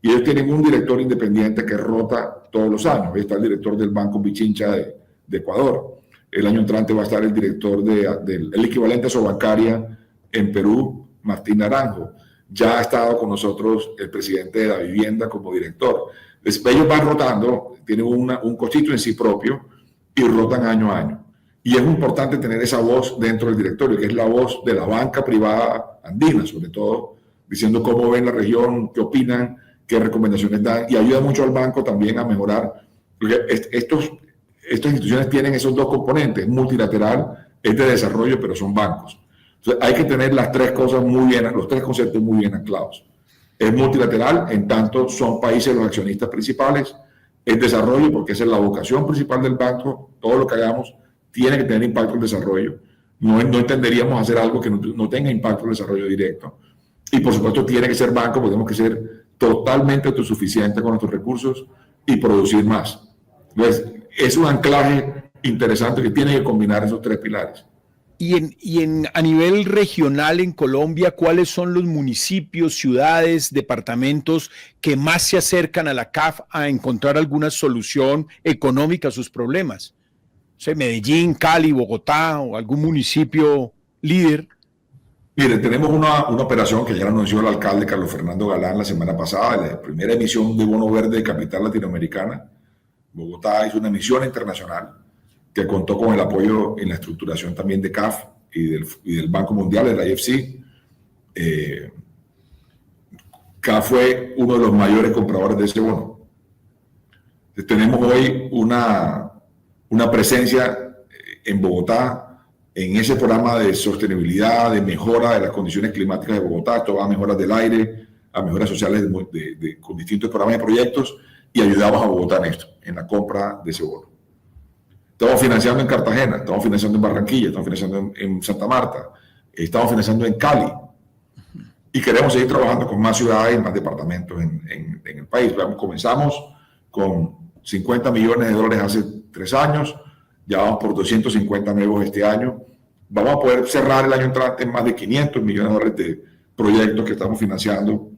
Y ellos tienen un director independiente que rota todos los años. Ahí está el director del Banco Pichincha de Ecuador. El año entrante va a estar el director del equivalente a Sobancaria en Perú, Martín Naranjo. Ya ha estado con nosotros el presidente de la vivienda como director. Ellos van rotando, tienen un costito en sí propio y rotan año a año. Y es muy importante tener esa voz dentro del directorio, que es la voz de la banca privada andina, sobre todo, diciendo cómo ven la región, qué opinan, qué recomendaciones dan, y ayuda mucho al banco también a mejorar. Porque estas instituciones tienen esos dos componentes, multilateral, es de desarrollo, pero son bancos. Entonces, hay que tener las tres cosas muy bien, los tres conceptos muy bien anclados. Es multilateral, en tanto son países los accionistas principales. Es desarrollo, porque esa es la vocación principal del banco. Todo lo que hagamos tiene que tener impacto en desarrollo. No entenderíamos hacer algo que no tenga impacto en el desarrollo directo. Y por supuesto tiene que ser banco, porque tenemos que ser totalmente autosuficientes con nuestros recursos y producir más. Entonces, es un anclaje interesante que tiene que combinar esos tres pilares. A nivel regional en Colombia, ¿cuáles son los municipios, ciudades, departamentos que más se acercan a la CAF a encontrar alguna solución económica a sus problemas? O sea, Medellín, Cali, Bogotá o algún municipio líder. Mire, tenemos una operación que ya lo anunció el alcalde Carlos Fernando Galán la semana pasada, la primera emisión de bono verde de capital latinoamericana. Bogotá hizo una emisión internacional que contó con el apoyo en la estructuración también de CAF y del Banco Mundial, de la IFC. CAF fue uno de los mayores compradores de ese bono. Tenemos hoy una presencia en Bogotá, en ese programa de sostenibilidad, de mejora de las condiciones climáticas de Bogotá. Esto va a mejoras del aire, a mejoras sociales con distintos programas y proyectos, y ayudamos a Bogotá en esto, en la compra de ese bono. Estamos financiando en Cartagena, estamos financiando en Barranquilla, estamos financiando en Santa Marta, estamos financiando en Cali, y queremos seguir trabajando con más ciudades y más departamentos en el país. Comenzamos con 50 millones de dólares hace 3 años, ya vamos por 250 nuevos este año. Vamos a poder cerrar el año entrante en más de 500 millones de dólares de proyectos que estamos financiando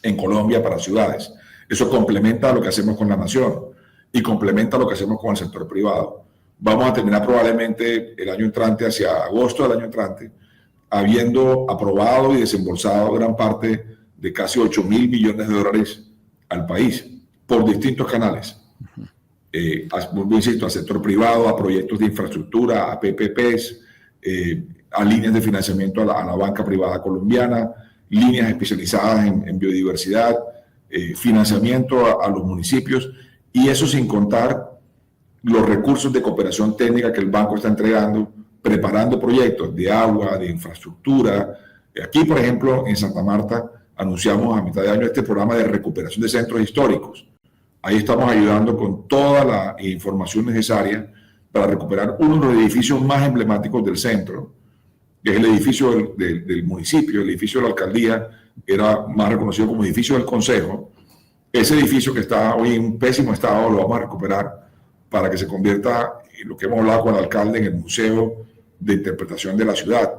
en Colombia para ciudades. Eso complementa lo que hacemos con la nación y complementa lo que hacemos con el sector privado. Vamos a terminar probablemente el año entrante, hacia agosto del año entrante, habiendo aprobado y desembolsado gran parte de casi 8.000 millones de dólares al país por distintos canales. Insisto, al sector privado, a proyectos de infraestructura, a PPPs, a líneas de financiamiento a la banca privada colombiana, líneas especializadas en biodiversidad, financiamiento a los municipios, y eso sin contar los recursos de cooperación técnica que el banco está entregando, preparando proyectos de agua, de infraestructura. Aquí, por ejemplo, en Santa Marta, anunciamos a mitad de año este programa de recuperación de centros históricos. Ahí estamos ayudando con toda la información necesaria para recuperar uno de los edificios más emblemáticos del centro, que es el edificio del municipio, el edificio de la alcaldía, era más reconocido como edificio del Consejo. Ese edificio, que está hoy en un pésimo estado, lo vamos a recuperar para que se convierta, en lo que hemos hablado con el alcalde, en el Museo de Interpretación de la Ciudad.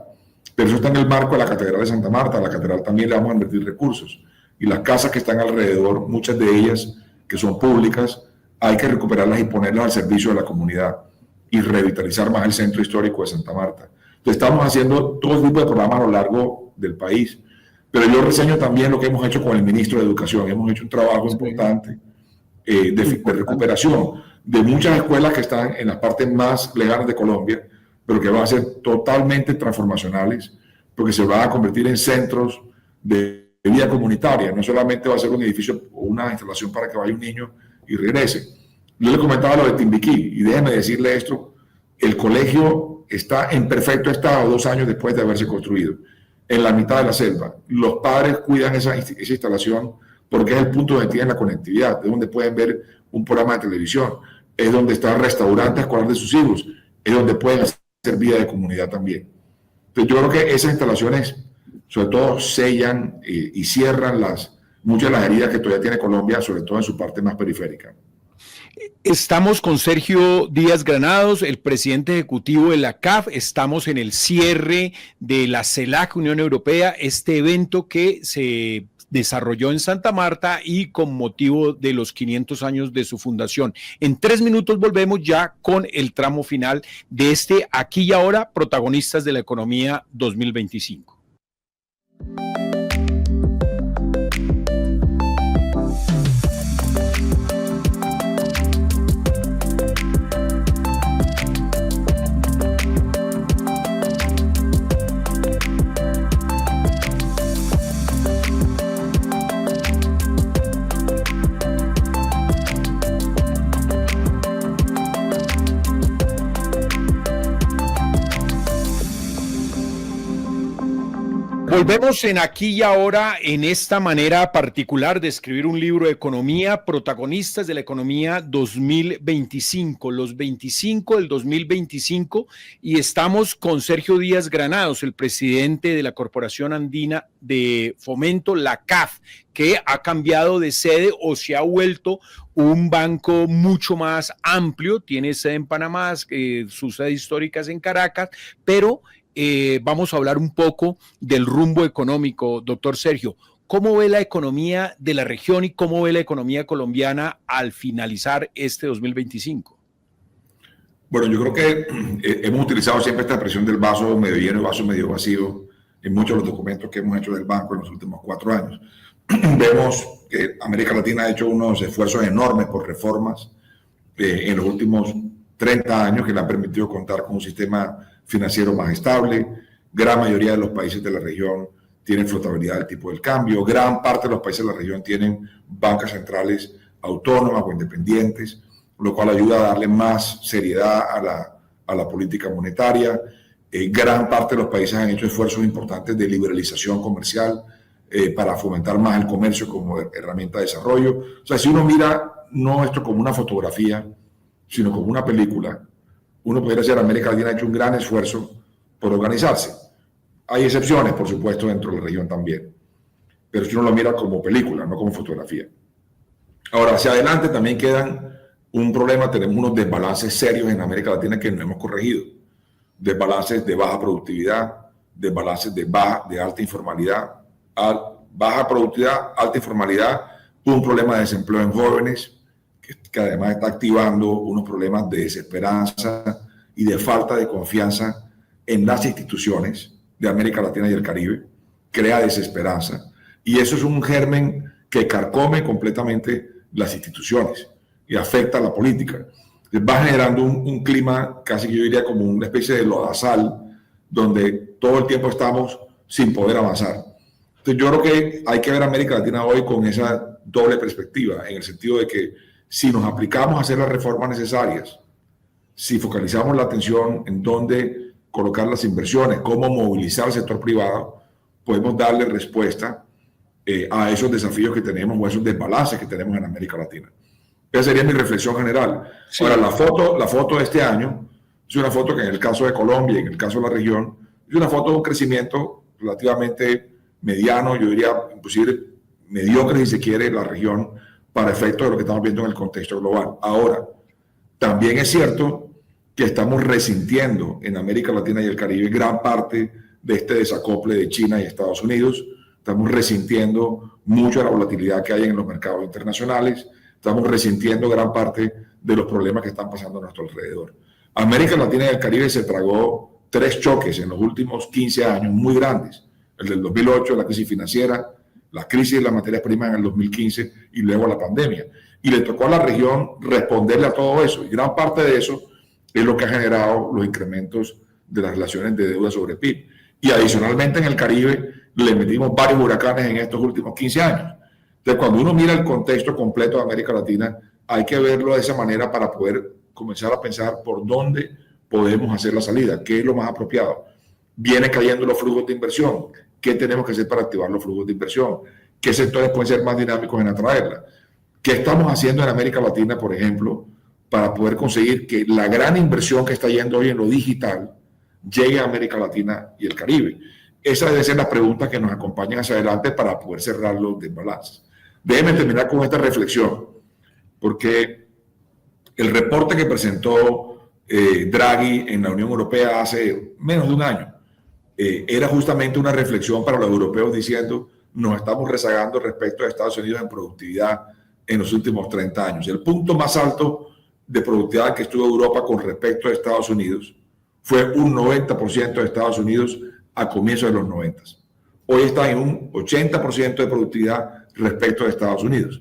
Pero eso está en el marco de la Catedral de Santa Marta. A la catedral también le vamos a invertir recursos. Y las casas que están alrededor, muchas de ellas que son públicas, hay que recuperarlas y ponerlas al servicio de la comunidad y revitalizar más el centro histórico de Santa Marta. Entonces estamos haciendo todo tipo de programas a lo largo del país, pero yo reseño también lo que hemos hecho con el ministro de Educación. Hemos hecho un trabajo importante de recuperación de muchas escuelas que están en las partes más lejanas de Colombia, pero que van a ser totalmente transformacionales, porque se van a convertir en centros de vida comunitaria. No solamente va a ser un edificio o una instalación para que vaya un niño y regrese. Yo le comentaba lo de Timbiquí, y déjeme decirle esto: el colegio está en perfecto estado 2 años después de haberse construido, en la mitad de la selva. Los padres cuidan esa instalación porque es el punto donde tienen la conectividad, es donde pueden ver un programa de televisión, es donde está el restaurante escolar de sus hijos, es donde pueden hacer vida de comunidad también. Entonces yo creo que esas instalaciones, sobre todo, sellan y cierran muchas de las heridas que todavía tiene Colombia, sobre todo en su parte más periférica. Estamos con Sergio Díaz Granados, el presidente ejecutivo de la CAF. Estamos en el cierre de la CELAC, Unión Europea, este evento que se desarrolló en Santa Marta y con motivo de los 500 años de su fundación. En 3 minutos volvemos ya con el tramo final de este Aquí y Ahora, protagonistas de la economía 2025. Volvemos en aquí y ahora en esta manera particular de escribir un libro de economía, protagonistas de la economía 2025, los 25 del 2025, y estamos con Sergio Díaz Granados, el presidente de la Corporación Andina de Fomento, la CAF, que ha cambiado de sede o se ha vuelto un banco mucho más amplio, tiene sede en Panamá, su sede histórica es en Caracas, pero vamos a hablar un poco del rumbo económico, doctor Sergio. ¿Cómo ve la economía de la región y cómo ve la economía colombiana al finalizar este 2025? Bueno, yo creo que hemos utilizado siempre esta expresión del vaso medio lleno y vaso medio vacío en muchos de los documentos que hemos hecho del banco en los últimos 4 años. Vemos que América Latina ha hecho unos esfuerzos enormes por reformas en los últimos 30 años que le han permitido contar con un sistema financiero más estable. Gran mayoría de los países de la región tienen flotabilidad del tipo del cambio. Gran parte de los países de la región tienen bancas centrales autónomas o independientes, lo cual ayuda a darle más seriedad a la política monetaria. Gran parte de los países han hecho esfuerzos importantes de liberalización comercial para fomentar más el comercio como herramienta de desarrollo. O sea, si uno mira no esto como una fotografía, sino como una película, uno podría decir que América Latina ha hecho un gran esfuerzo por organizarse. Hay excepciones, por supuesto, dentro de la región también, pero si uno lo mira como película, no como fotografía. Ahora, hacia adelante también quedan un problema, tenemos unos desbalances serios en América Latina que no hemos corregido. Desbalances de baja productividad, desbalances de alta informalidad, baja productividad, alta informalidad, un problema de desempleo en jóvenes, que además está activando unos problemas de desesperanza y de falta de confianza en las instituciones de América Latina y el Caribe, crea desesperanza. Y eso es un germen que carcome completamente las instituciones y afecta a la política. Va generando un clima casi que yo diría como una especie de lodazal, donde todo el tiempo estamos sin poder avanzar. Entonces yo creo que hay que ver a América Latina hoy con esa doble perspectiva, en el sentido de que si nos aplicamos a hacer las reformas necesarias, si focalizamos la atención en dónde colocar las inversiones, cómo movilizar al sector privado, podemos darle respuesta a esos desafíos que tenemos o a esos desbalances que tenemos en América Latina. Esa sería mi reflexión general. Sí. Ahora, la foto de este año es una foto que en el caso de Colombia y en el caso de la región es una foto de un crecimiento relativamente mediano, yo diría inclusive mediocre si se quiere, la región para efectos de lo que estamos viendo en el contexto global. Ahora, también es cierto que estamos resintiendo en América Latina y el Caribe gran parte de este desacople de China y Estados Unidos. Estamos resintiendo mucho la volatilidad que hay en los mercados internacionales. Estamos resintiendo gran parte de los problemas que están pasando a nuestro alrededor. América Latina y el Caribe se tragó 3 choques en los últimos 15 años muy grandes. El del 2008, la crisis financiera, la crisis de las materias primas en el 2015 y luego la pandemia. Y le tocó a la región responderle a todo eso. Y gran parte de eso es lo que ha generado los incrementos de las relaciones de deuda sobre PIB. Y adicionalmente en el Caribe le metimos varios huracanes en estos últimos 15 años. Entonces, cuando uno mira el contexto completo de América Latina, hay que verlo de esa manera para poder comenzar a pensar por dónde podemos hacer la salida, qué es lo más apropiado. Vienen cayendo los flujos de inversión. ¿Qué tenemos que hacer para activar los flujos de inversión? ¿Qué sectores pueden ser más dinámicos en atraerla? ¿Qué estamos haciendo en América Latina, por ejemplo, para poder conseguir que la gran inversión que está yendo hoy en lo digital llegue a América Latina y el Caribe? Esas deben ser las preguntas que nos acompañan hacia adelante para poder cerrar los desbalances. Déjenme terminar con esta reflexión, porque el reporte que presentó Draghi en la Unión Europea hace menos de un año era justamente una reflexión para los europeos diciendo nos estamos rezagando respecto a Estados Unidos en productividad en los últimos 30 años. El punto más alto de productividad que estuvo Europa con respecto a Estados Unidos fue un 90% de Estados Unidos a comienzos de los 90. Hoy está en un 80% de productividad respecto a Estados Unidos.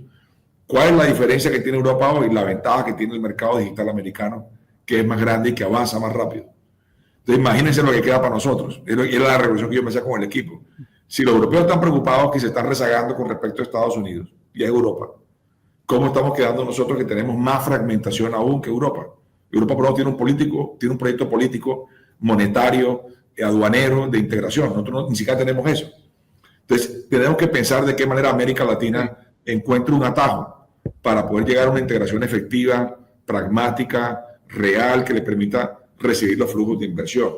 ¿Cuál es la diferencia que tiene Europa hoy? La ventaja que tiene el mercado digital americano, que es más grande y que avanza más rápido. Entonces, imagínense lo que queda para nosotros. Era la reflexión que yo me hacía con el equipo. Si los europeos están preocupados que se están rezagando con respecto a Estados Unidos y a Europa, ¿cómo estamos quedando nosotros que tenemos más fragmentación aún que Europa? Europa, por ejemplo, tiene un proyecto político, monetario, aduanero, de integración. Nosotros ni siquiera tenemos eso. Entonces, tenemos que pensar de qué manera América Latina encuentre un atajo para poder llegar a una integración efectiva, pragmática, real, que le permita recibir los flujos de inversión.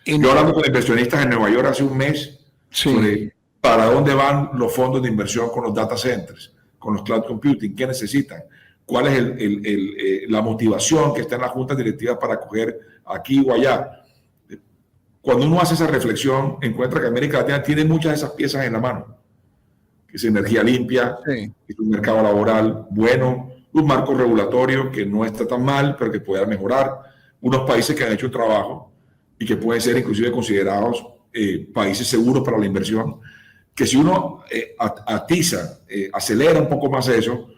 Yo hablando con inversionistas en Nueva York hace un mes sobre para dónde van los fondos de inversión con los data centers, con los cloud computing, qué necesitan, cuál es la motivación que está en las juntas directivas para coger aquí o allá. Cuando uno hace esa reflexión, encuentra que América Latina tiene muchas de esas piezas en la mano, que es energía limpia, es un mercado laboral bueno, un marco regulatorio que no está tan mal, pero que puede mejorar, unos países que han hecho un trabajo y que pueden ser inclusive considerados países seguros para la inversión, que si uno atiza, acelera un poco más eso,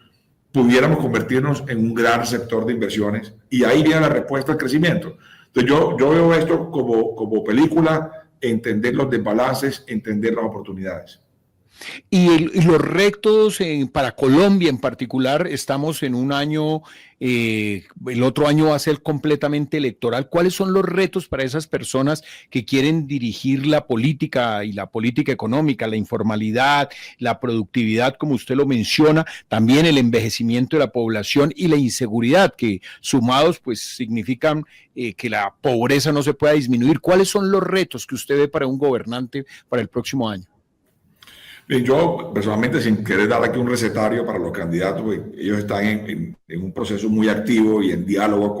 pudiéramos convertirnos en un gran sector de inversiones y ahí viene la respuesta al crecimiento. Entonces yo veo esto como película, entender los desbalances, entender las oportunidades. Y los retos para Colombia en particular, estamos en un año, el otro año va a ser completamente electoral. ¿Cuáles son los retos para esas personas que quieren dirigir la política y la política económica, la informalidad, la productividad, como usted lo menciona, también el envejecimiento de la población y la inseguridad, que sumados pues significan que la pobreza no se pueda disminuir? ¿Cuáles son los retos que usted ve para un gobernante para el próximo año? Yo, personalmente, sin querer dar aquí un recetario para los candidatos, ellos están en un proceso muy activo y en diálogo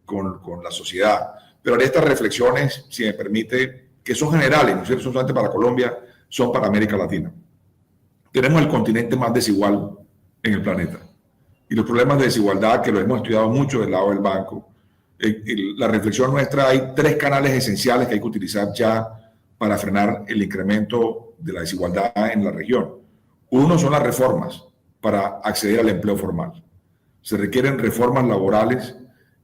con la sociedad. Pero estas reflexiones, si me permite, que son generales, no son solamente para Colombia, son para América Latina. Tenemos el continente más desigual en el planeta. Y los problemas de desigualdad, que lo hemos estudiado mucho del lado del banco, la reflexión nuestra, hay 3 canales esenciales que hay que utilizar ya para frenar el incremento de la desigualdad en la región. Uno son las reformas para acceder al empleo formal. Se requieren reformas laborales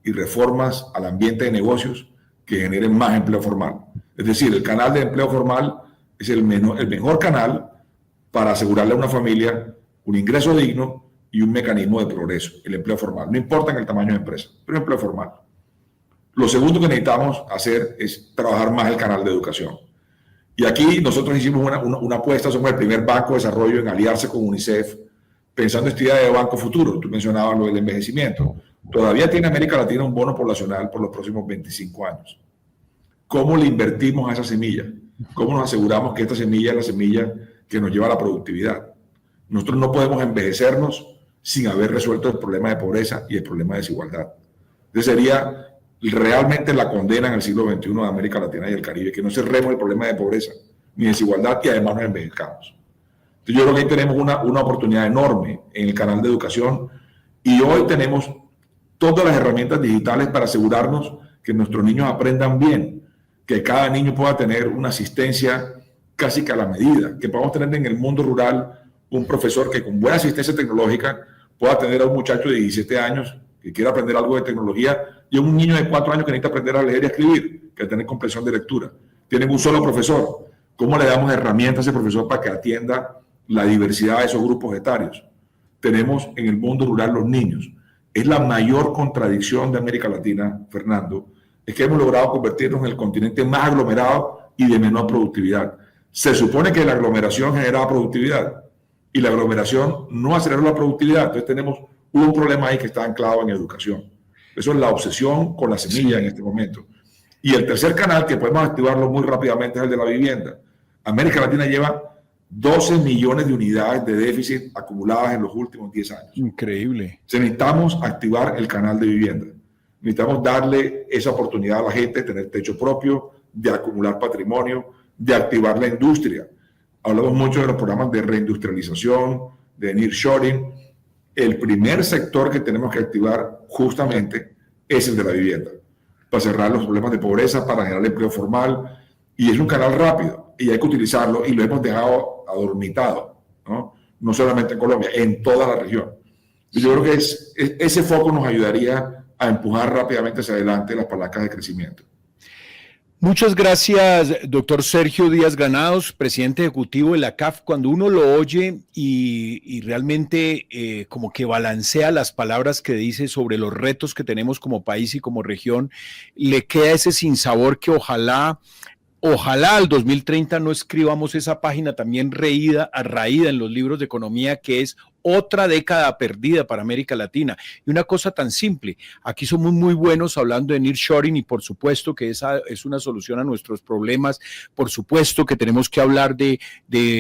y reformas al ambiente de negocios que generen más empleo formal. Es decir, el canal de empleo formal es el mejor canal para asegurarle a una familia un ingreso digno y un mecanismo de progreso, el empleo formal. No importa en el tamaño de empresa, pero empleo formal. Lo segundo que necesitamos hacer es trabajar más el canal de educación. Y aquí nosotros hicimos una apuesta, somos el primer banco de desarrollo en aliarse con UNICEF, pensando en esta idea de banco futuro. Tú mencionabas lo del envejecimiento. Todavía tiene América Latina un bono poblacional por los próximos 25 años. ¿Cómo le invertimos a esa semilla? ¿Cómo nos aseguramos que esta semilla es la semilla que nos lleva a la productividad? Nosotros no podemos envejecernos sin haber resuelto el problema de pobreza y el problema de desigualdad. Entonces sería realmente la condena en el siglo XXI de América Latina y el Caribe, que no cerremos el problema de pobreza ni desigualdad y además nos envejezcamos. Entonces yo creo que ahí tenemos una oportunidad enorme en el canal de educación y hoy tenemos todas las herramientas digitales para asegurarnos que nuestros niños aprendan bien, que cada niño pueda tener una asistencia casi que a la medida, que podamos tener en el mundo rural un profesor que con buena asistencia tecnológica pueda atender a un muchacho de 17 años que quiera aprender algo de tecnología y un niño de 4 años que necesita aprender a leer y a escribir, que tener comprensión de lectura. Tienen un solo profesor. ¿Cómo le damos herramientas a ese profesor para que atienda la diversidad de esos grupos etarios? Tenemos en el mundo rural los niños. Es la mayor contradicción de América Latina, Fernando, es que hemos logrado convertirnos en el continente más aglomerado y de menor productividad. Se supone que la aglomeración genera productividad y la aglomeración no acelera la productividad. Entonces tenemos un problema ahí que está anclado en educación. Eso es la obsesión con la semilla en este momento. Y el tercer canal, que podemos activarlo muy rápidamente, es el de la vivienda. América Latina lleva 12 millones de unidades de déficit acumuladas en los últimos 10 años. Increíble. Necesitamos activar el canal de vivienda. Necesitamos darle esa oportunidad a la gente de tener techo propio, de acumular patrimonio, de activar la industria. Hablamos mucho de los programas de reindustrialización, de nearshoring. El primer sector que tenemos que activar justamente es el de la vivienda, para cerrar los problemas de pobreza, para generar empleo formal, y es un canal rápido, y hay que utilizarlo, y lo hemos dejado adormitado, no solamente en Colombia, en toda la región. Y yo creo que ese foco nos ayudaría a empujar rápidamente hacia adelante las palancas de crecimiento. Muchas gracias, doctor Sergio Díaz Granados, presidente ejecutivo de la CAF. Cuando uno lo oye y realmente como que balancea las palabras que dice sobre los retos que tenemos como país y como región, le queda ese sinsabor que ojalá Ojalá al 2030 no escribamos esa página también raída en los libros de economía, que es otra década perdida para América Latina. Y una cosa tan simple, aquí somos muy buenos hablando de nearshoring y por supuesto que esa es una solución a nuestros problemas, por supuesto que tenemos que hablar de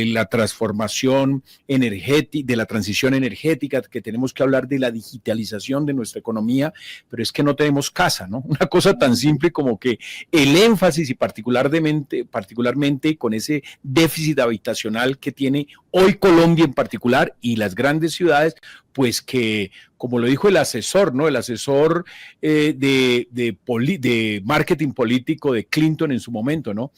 la transformación energética, de la transición energética, que tenemos que hablar de la digitalización de nuestra economía, pero es que no tenemos casa, ¿no? Una cosa tan simple como que el énfasis y particularmente con ese déficit habitacional que tiene hoy Colombia en particular y las grandes ciudades, pues que, como lo dijo el asesor, ¿no? El asesor de marketing político de Clinton en su momento, ¿no?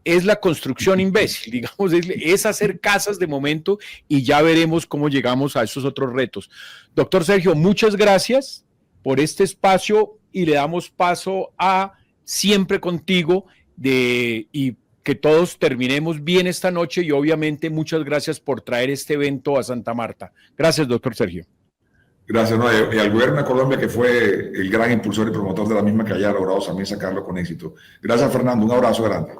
Es la construcción imbécil, digamos, es hacer casas de momento y ya veremos cómo llegamos a esos otros retos. Doctor Sergio, muchas gracias por este espacio y le damos paso a Siempre Contigo y que todos terminemos bien esta noche y obviamente muchas gracias por traer este evento a Santa Marta. Gracias, doctor Sergio. Gracias, ¿no? Y al gobierno de Colombia, que fue el gran impulsor y promotor de la misma, que haya logrado también sacarlo con éxito. Gracias, Fernando. Un abrazo grande.